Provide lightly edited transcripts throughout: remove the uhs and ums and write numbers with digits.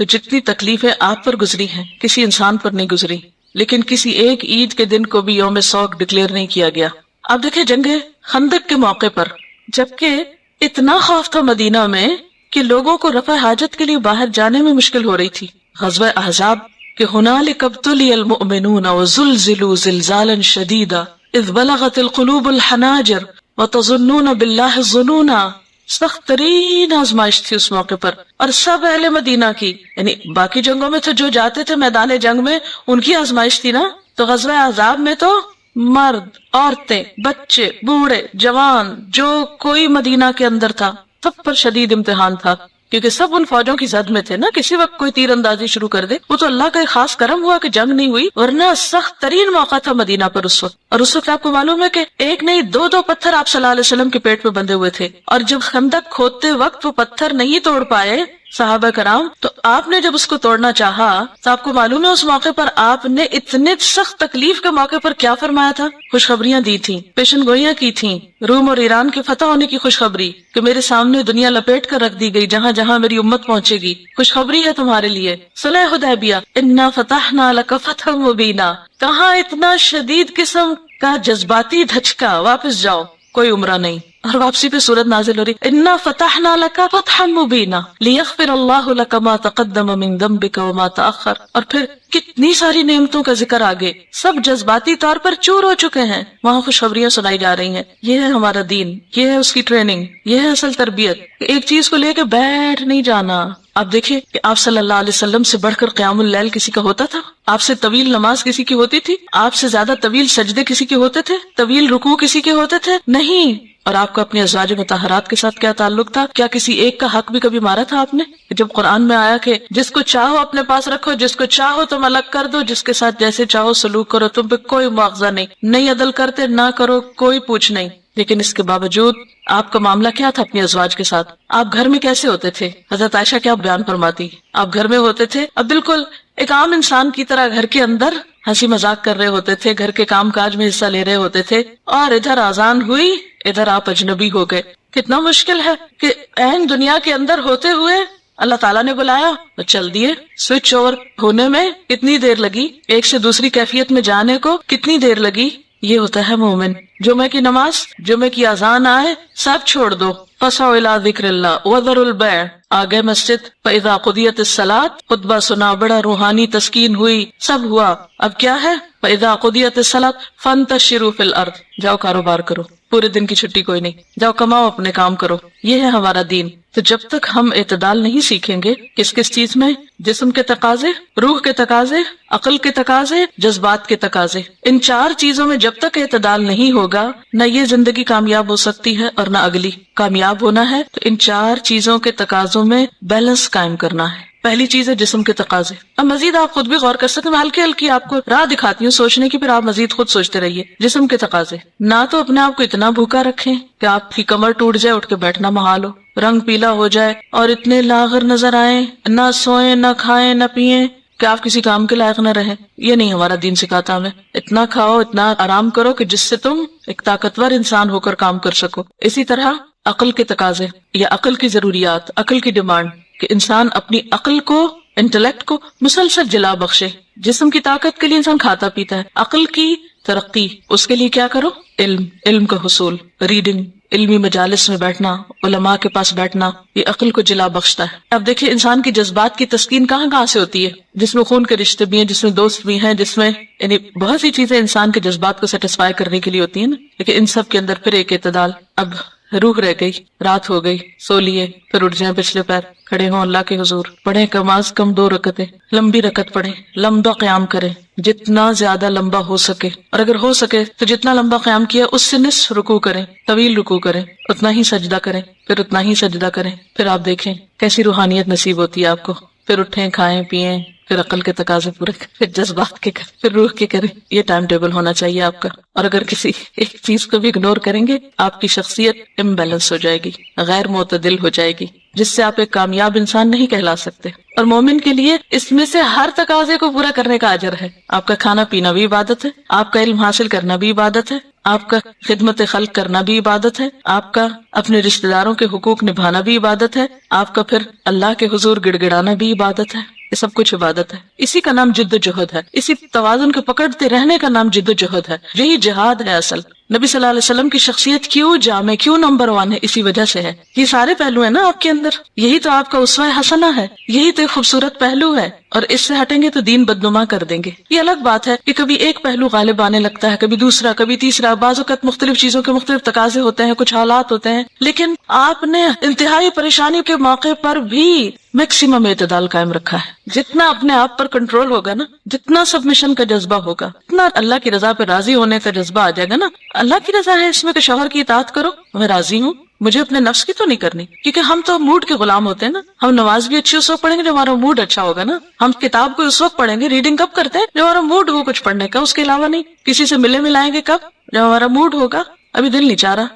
تو جتنی تکلیفیں آپ پر گزری ہیں کسی انسان پر نہیں گزری، لیکن کسی ایک عید کے دن کو بھی یوم سوگ ڈکلیئر نہیں کیا گیا۔ آپ دیکھیں جنگ خندق کے موقع پر جبکہ اتنا خوف تھا مدینہ میں کہ لوگوں کو رفع حاجت کے لیے باہر جانے میں مشکل ہو رہی تھی، غزوہ احزاب کہ ہنالک ابتلی المؤمنون وزلزلوا زلزالا شدیدا اذ بلغت القلوب الحناجر وتظنون باللہ الظنونا، سخت ترین آزمائش تھی اس موقع پر، اور سب اہل مدینہ کی، یعنی باقی جنگوں میں تو جو جاتے تھے میدان جنگ میں ان کی آزمائش تھی نا، تو غزوہ احزاب میں تو مرد، عورتیں، بچے، بوڑھے، جوان، جو کوئی مدینہ کے اندر تھا سب پر شدید امتحان تھا، کیونکہ سب ان فوجوں کی زد میں تھے نا، کسی وقت کوئی تیر اندازی شروع کر دے۔ وہ تو اللہ کا ایک خاص کرم ہوا کہ جنگ نہیں ہوئی، ورنہ سخت ترین موقع تھا مدینہ پر اس وقت۔ اور اس وقت آپ کو معلوم ہے کہ ایک نہیں دو پتھر آپ صلی اللہ علیہ وسلم کے پیٹ پہ بندھے ہوئے تھے، اور جب خندق کھودتے وقت وہ پتھر نہیں توڑ پائے صحابہ کرام، تو آپ نے جب اس کو توڑنا چاہا تو آپ کو معلوم ہے اس موقع پر آپ نے اتنے سخت تکلیف کے موقع پر کیا فرمایا تھا؟ خوشخبریاں دی تھیں، پیشن گوئیاں کی تھیں، روم اور ایران کے فتح ہونے کی خوشخبری کہ میرے سامنے دنیا لپیٹ کر رکھ دی گئی، جہاں جہاں میری امت پہنچے گی خوشخبری ہے تمہارے لیے۔ صلح حدیبیہ، انا فتحنا لک فتحا مبینا، کہاں اتنا شدید قسم کا جذباتی دھچکا، واپس جاؤ، کوئی عمرہ نہیں، اور واپسی پہ سورت نازل ہو رہی انا فتحنا لک فتحا مبینا لیغفر اللہ لک ما تقدم من ذنبک وما تأخر، اور پھر کتنی ساری نعمتوں کا ذکر آگے، سب جذباتی طور پر چور ہو چکے ہیں، وہاں خوشخبریاں سنائی جا رہی ہیں۔ یہ ہے ہمارا دین، یہ ہے اس کی ٹریننگ، یہ ہے اصل تربیت، ایک چیز کو لے کے بیٹھ نہیں جانا۔ آپ دیکھیں کہ آپ صلی اللہ علیہ وسلم سے بڑھ کر قیام اللیل کسی کا ہوتا تھا؟ آپ سے طویل نماز کسی کی ہوتی تھی؟ آپ سے زیادہ طویل سجدے کسی کے ہوتے تھے؟ طویل رکوع کسی کے ہوتے تھے؟ نہیں۔ اور آپ کا اپنے ازواج مطہرات کے ساتھ کیا تعلق تھا؟ کیا کسی ایک کا حق بھی کبھی مارا تھا آپ نے؟ جب قرآن میں آیا کہ جس کو چاہو اپنے پاس رکھو، جس کو چاہو تم الگ کر دو، جس کے ساتھ جیسے چاہو سلوک کرو، تم پہ کوئی مواخذہ نہیں عدل کرتے نہ کرو، کوئی پوچھ نہیں، لیکن اس کے باوجود آپ کا معاملہ کیا تھا اپنی ازواج کے ساتھ؟ آپ گھر میں کیسے ہوتے تھے؟ حضرت عائشہ کیا بیان فرماتی؟ آپ گھر میں ہوتے تھے اب بالکل ایک عام انسان کی طرح گھر کے اندر ہنسی مذاق کر رہے ہوتے تھے، گھر کے کام کاج میں حصہ لے رہے ہوتے تھے، اور ادھر اذان ہوئی، ادھر آپ اجنبی ہو گئے۔ کتنا مشکل ہے کہ عین دنیا کے اندر ہوتے ہوئے اللہ تعالیٰ نے بلایا تو چل دیے۔ سوئچ اوور ہونے میں کتنی دیر لگی، ایک سے دوسری کیفیت میں جانے کو کتنی دیر لگی۔ یہ ہوتا ہے مومن۔ جمعہ کی نماز، جمعہ کی اذان آئے، سب چھوڑ دو، فسعوا الی ذکر اللہ وذروا البیع، آگے مسجد، فاذا قضیت الصلاۃ، خطبہ سنا، بڑا روحانی تسکین ہوئی، سب ہوا۔ اب کیا ہے؟ فاذا قضیت الصلاۃ فانتشروا فی الارض، جاؤ کاروبار کرو، پورے دن کی چھٹی کوئی نہیں، جاؤ کماؤ، اپنے کام کرو۔ یہ ہے ہمارا دین۔ تو جب تک ہم اعتدال نہیں سیکھیں گے کس کس چیز میں، جسم کے تقاضے، روح کے تقاضے، عقل کے تقاضے، جذبات کے تقاضے، ان چار چیزوں میں جب تک اعتدال نہیں ہوگا، نہ یہ زندگی کامیاب ہو سکتی ہے اور نہ اگلی۔ کامیاب ہونا ہے تو ان چار چیزوں کے تقاضوں میں بیلنس قائم کرنا ہے۔ پہلی چیز ہے جسم کے تقاضے۔ اب مزید آپ خود بھی غور کر سکتے ہیں، میں ہلکی ہلکی آپ کو راہ دکھاتی ہوں سوچنے کی، پھر آپ مزید خود سوچتے رہیے۔ جسم کے تقاضے، نہ تو اپنے آپ کو اتنا بھوکا رکھیں کہ آپ کی کمر ٹوٹ جائے، اٹھ کے بیٹھنا محال ہو، رنگ پیلا ہو جائے اور اتنے لاغر نظر آئیں، نہ سوئیں، نہ کھائیں، نہ پیئیں کہ آپ کسی کام کے لائق نہ رہیں۔ یہ نہیں ہمارا دین سکھاتا ہمیں۔ اتنا کھاؤ، اتنا آرام کرو کہ جس سے تم ایک طاقتور انسان ہو کر کام کر سکو۔ اسی طرح عقل کے تقاضے یا عقل کی ضروریات، عقل کی ڈیمانڈ کہ انسان اپنی عقل کو، انٹلیکٹ کو مسلسل جلا بخشے۔ جسم کی طاقت کے لیے انسان کھاتا پیتا ہے، عقل کی ترقی، اس کے لیے کیا کرو؟ علم کا حصول، ریڈنگ، علمی مجالس میں بیٹھنا، علماء کے پاس بیٹھنا، یہ عقل کو جلا بخشتا ہے۔ اب دیکھیں انسان کی جذبات کی تسکین کہاں سے ہوتی ہے؟ جس میں خون کے رشتے بھی ہیں، جس میں دوست بھی ہیں، جس میں یعنی بہت سی چیزیں انسان کے جذبات کو سیٹسفائی کرنے کے لیے ہوتی ہیں نا، لیکن ان سب کے اندر پھر ایک اعتدال۔ اب روح رہ گئی، رات ہو گئی، سو لیے، پھر اٹھ جائیں پچھلے پیر، کھڑے ہوں اللہ کے حضور، پڑھیں کم از کم 2 رکعتیں، لمبی رکعت پڑھیں، لمبا قیام کریں، جتنا زیادہ لمبا ہو سکے، اور اگر ہو سکے تو جتنا لمبا قیام کیا اس سے نصف رکوع کریں، طویل رکوع کریں، اتنا ہی سجدہ کریں، پھر اتنا ہی سجدہ کریں، پھر آپ دیکھیں کیسی روحانیت نصیب ہوتی ہے آپ کو۔ پھر اٹھیں، کھائیں پیئیں، پھر عقل کے تقاضے پورے کریں، پھر جذبات کے کریں، پھر روح کے کریں۔ یہ ٹائم ٹیبل ہونا چاہیے آپ کا۔ اور اگر کسی ایک چیز کو بھی اگنور کریں گے، آپ کی شخصیت امبیلنس ہو جائے گی، غیر معتدل ہو جائے گی، جس سے آپ ایک کامیاب انسان نہیں کہلا سکتے۔ اور مومن کے لیے اس میں سے ہر تقاضے کو پورا کرنے کا اجر ہے۔ آپ کا کھانا پینا بھی عبادت ہے، آپ کا علم حاصل کرنا بھی عبادت ہے، آپ کا خدمت خلق کرنا بھی عبادت ہے، آپ کا اپنے رشتہ داروں کے حقوق نبھانا بھی عبادت ہے، آپ کا پھر اللہ کے حضور گڑ گڑانا بھی عبادت ہے، یہ سب کچھ عبادت ہے. اسی کا نام جد و جہد ہے، اسی توازن کو پکڑتے رہنے کا نام جد و جہد ہے. یہی جہاد ہے اصل. نبی صلی اللہ علیہ وسلم کی شخصیت کیوں جامع، کیوں نمبر 1 ہے؟ اسی وجہ سے ہے. یہ سارے پہلو ہیں نا آپ کے اندر، یہی تو آپ کا اسوہ حسنہ ہے، یہی تو ایک خوبصورت پہلو ہے. اور اس سے ہٹیں گے تو دین بدنما کر دیں گے. یہ الگ بات ہے کہ کبھی ایک پہلو غالب آنے لگتا ہے، کبھی دوسرا، کبھی تیسرا. بعض اوقات مختلف چیزوں کے مختلف تقاضے ہوتے ہیں، کچھ حالات ہوتے ہیں، لیکن آپ نے انتہائی پریشانی کے موقع پر بھی میکسیمم اعتدال قائم رکھا ہے. جتنا اپنے آپ پر کنٹرول ہوگا نا، جتنا سبمیشن کا جذبہ ہوگا، اتنا اللہ کی رضا پہ راضی ہونے کا جذبہ آ جائے گا نا. اللہ کی رضا ہے اس میں کہ شوہر کی اطاعت کرو، میں راضی ہوں، مجھے اپنے نفس کی تو نہیں کرنی. کیونکہ ہم تو موڈ کے غلام ہوتے ہیں نا. ہم نماز بھی اچھی اس وقت پڑھیں گے جب ہمارا موڈ اچھا ہوگا نا. ہم کتاب کو اس وقت پڑھیں گے، ریڈنگ کب کرتے ہیں جب ہمارا موڈ ہو کچھ پڑھنے کا، اس کے علاوہ نہیں. کسی سے ملے ملائیں گے کب؟ جب ہمارا موڈ ہوگا. ابھی دل نہیں چاہ رہا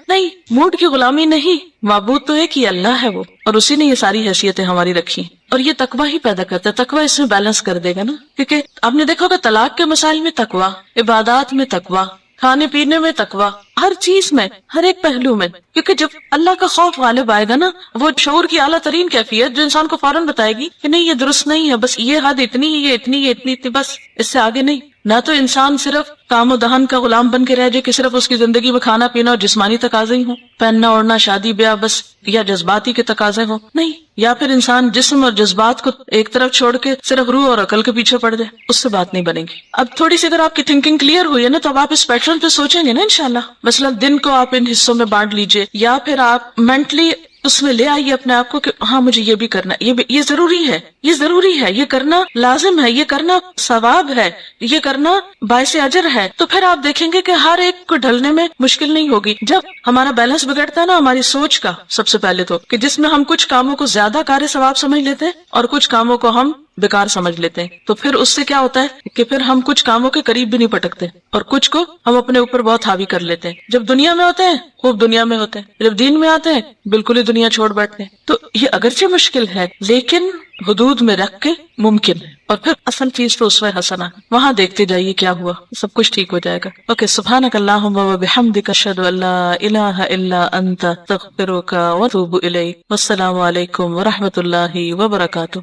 نہیں. موڈ کی غلامی نہیں، معبود تو ایک ہی اللہ ہے وہ، اور اسی نے یہ ساری حیثیتیں ہماری رکھی. اور یہ تقوی ہی پیدا کرتا ہے. تقوی اس میں بیلنس کر دے گا نا. کیونکہ آپ نے دیکھا ہوگا طلاق کے مسائل میں تقوی، عبادات میں تقوی، کھانے پینے میں تقوی، ہر چیز میں، ہر ایک پہلو میں. کیونکہ جب اللہ کا خوف غالب آئے گا نا، وہ شعور کی اعلیٰ ترین کیفیت جو انسان کو فوراً بتائے گی کہ نہیں یہ درست نہیں ہے، بس یہ حد اتنی ہی، یہ اتنی، یہ اتنی، بس اس سے آگے نہیں. نہ تو انسان صرف کام و دہن کا غلام بن کے رہ جائے کہ صرف اس کی زندگی میں کھانا پینا اور جسمانی تقاضے ہی ہوں، پہننا اوڑھنا، شادی بیاہ بس، یا جذباتی کے تقاضے ہوں. نہیں. یا پھر انسان جسم اور جذبات کو ایک طرف چھوڑ کے صرف روح اور عقل کے پیچھے پڑ جائے، اس سے بات نہیں بنے گی. اب تھوڑی سی اگر آپ کی تھنکنگ کلیئر ہوئی ہے نا، تو اب آپ اس پیٹرن پہ سوچیں گے نا انشاءاللہ. مثلا دن کو آپ ان حصوں میں بانٹ لیجئے، یا پھر آپ مینٹلی اس میں لے آئیے اپنے آپ کو کہ ہاں مجھے یہ بھی کرنا ہے، یہ ضروری ہے، یہ ضروری ہے، یہ کرنا لازم ہے، یہ کرنا ثواب ہے، یہ کرنا باعث اجر ہے. تو پھر آپ دیکھیں گے کہ ہر ایک کو ڈھلنے میں مشکل نہیں ہوگی. جب ہمارا بیلنس بگڑتا ہے نا ہماری سوچ کا، سب سے پہلے تو کہ جس میں ہم کچھ کاموں کو زیادہ کار ثواب سمجھ لیتے ہیں اور کچھ کاموں کو ہم بیکار سمجھ لیتے ہیں، تو پھر اس سے کیا ہوتا ہے کہ پھر ہم کچھ کاموں کے قریب بھی نہیں پٹکتے اور کچھ کو ہم اپنے اوپر بہت حاوی کر لیتے ہیں. جب دنیا میں ہوتے ہیں خوب دنیا میں ہوتے ہیں، جب دین میں آتے ہیں بالکل ہی دنیا چھوڑ بیٹھتے ہیں. تو یہ اگرچہ مشکل ہے لیکن حدود میں رکھ کے ممکن ہے. اور پھر اصل چیز تو اسوہ حسنہ، وہاں دیکھتے جائیے کیا ہوا، سب کچھ ٹھیک ہو جائے گا. اوکے، سبحانک اللہم و بحمدک، اشہد ان لا الہ الا انت، استغفرک و اتوب الیک. والسلام علیکم و رحمۃ اللہ وبرکاتہ.